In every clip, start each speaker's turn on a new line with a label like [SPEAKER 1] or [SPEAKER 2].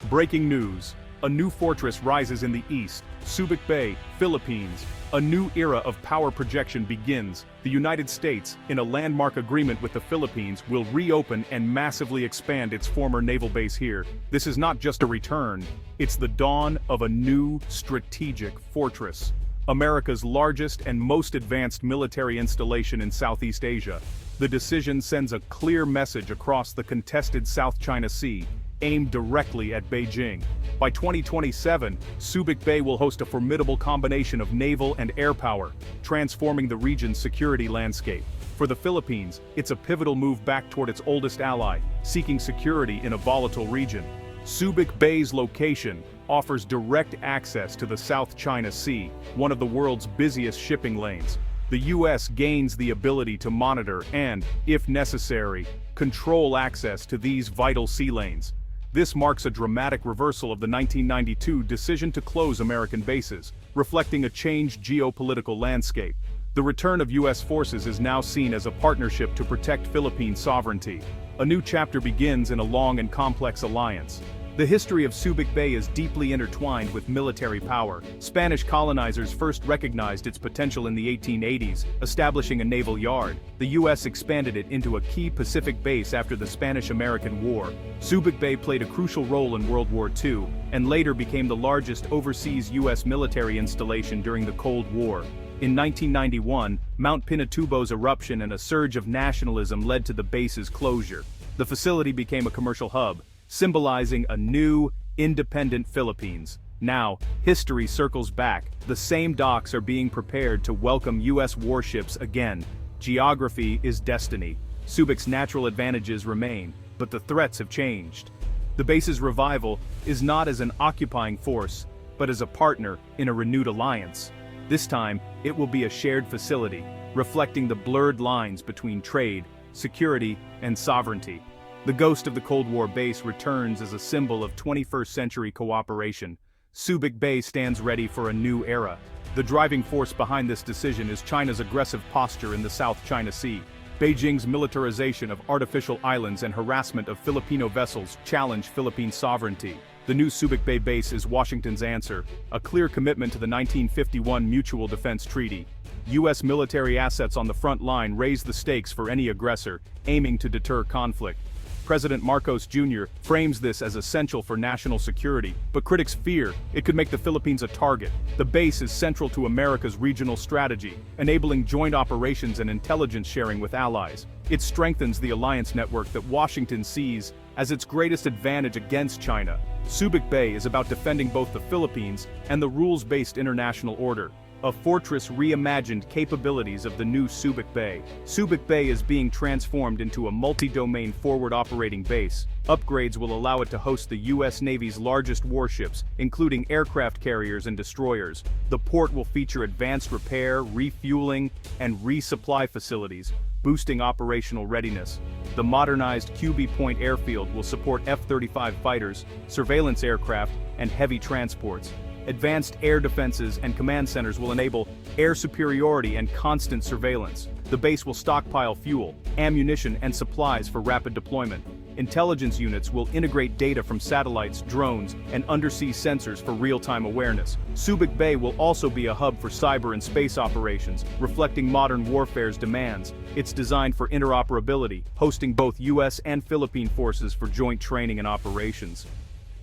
[SPEAKER 1] Breaking news. A new fortress rises in the east, Subic Bay, Philippines. A new era of power projection begins. The United States, in a landmark agreement with the Philippines, will reopen and massively expand its former naval base here. This is not just a return, it's the dawn of a new strategic fortress. America's largest and most advanced military installation in Southeast Asia. The decision sends a clear message across the contested South China Sea, aimed directly at Beijing. By 2027, Subic Bay will host a formidable combination of naval and air power, transforming the region's security landscape. For the Philippines, it's a pivotal move back toward its oldest ally, seeking security in a volatile region. Subic Bay's location offers direct access to the South China Sea, one of the world's busiest shipping lanes. The U.S. gains the ability to monitor and, if necessary, control access to these vital sea lanes. This marks a dramatic reversal of the 1992 decision to close American bases, reflecting a changed geopolitical landscape. The return of U.S. forces is now seen as a partnership to protect Philippine sovereignty. A new chapter begins in a long and complex alliance. The history of Subic Bay is deeply intertwined with military power. Spanish colonizers first recognized its potential in the 1880s, establishing a naval yard. The U.S. expanded it into a key Pacific base after the Spanish-American War. Subic Bay played a crucial role in World War II, and later became the largest overseas U.S. military installation during the Cold War. In 1991, Mount Pinatubo's eruption and a surge of nationalism led to the base's closure. The facility became a commercial hub, symbolizing a new, independent Philippines. Now, history circles back. The same docks are being prepared to welcome U.S. warships again. Geography is destiny. Subic's natural advantages remain, but the threats have changed. The base's revival is not as an occupying force, but as a partner in a renewed alliance. This time, it will be a shared facility, reflecting the blurred lines between trade, security, and sovereignty. The ghost of the Cold War base returns as a symbol of 21st century cooperation. Subic Bay stands ready for a new era. The driving force behind this decision is China's aggressive posture in the South China Sea. Beijing's militarization of artificial islands and harassment of Filipino vessels challenge Philippine sovereignty. The new Subic Bay base is Washington's answer, a clear commitment to the 1951 Mutual Defense Treaty. U.S. military assets on the front line raise the stakes for any aggressor, aiming to deter conflict. President Marcos Jr. frames this as essential for national security, but critics fear it could make the Philippines a target. The base is central to America's regional strategy, enabling joint operations and intelligence sharing with allies. It strengthens the alliance network that Washington sees as its greatest advantage against China. Subic Bay is about defending both the Philippines and the rules-based international order. A fortress reimagined capabilities of the new Subic Bay. Subic Bay is being transformed into a multi-domain forward operating base. Upgrades will allow it to host the U.S. Navy's largest warships, including aircraft carriers and destroyers. The port will feature advanced repair, refueling, and resupply facilities, boosting operational readiness. The modernized QB Point airfield will support F-35 fighters, surveillance aircraft, and heavy transports. Advanced air defenses and command centers will enable air superiority and constant surveillance. The base will stockpile fuel, ammunition, and supplies for rapid deployment. Intelligence units will integrate data from satellites, drones, and undersea sensors for real-time awareness. Subic Bay will also be a hub for cyber and space operations, reflecting modern warfare's demands. It's designed for interoperability, hosting both U.S. and Philippine forces for joint training and operations.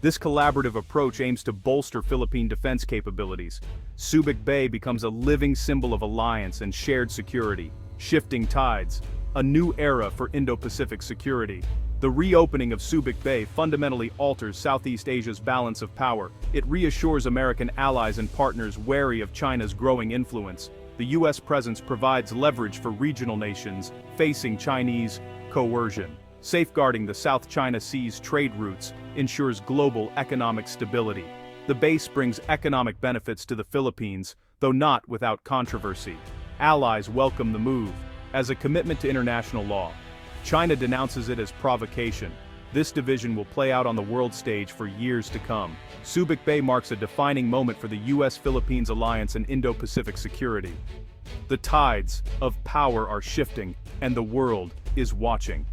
[SPEAKER 1] This collaborative approach aims to bolster Philippine defense capabilities. Subic Bay becomes a living symbol of alliance and shared security. Shifting tides, a new era for Indo-Pacific security. The reopening of Subic Bay fundamentally alters Southeast Asia's balance of power. It reassures American allies and partners wary of China's growing influence. The U.S. presence provides leverage for regional nations facing Chinese coercion. Safeguarding the South China Sea's trade routes ensures global economic stability. The base brings economic benefits to the Philippines, though not without controversy. Allies welcome the move as a commitment to international law. China denounces it as provocation. This division will play out on the world stage for years to come. Subic Bay marks a defining moment for the U.S.-Philippines alliance and Indo-Pacific security. The tides of power are shifting, and the world is watching.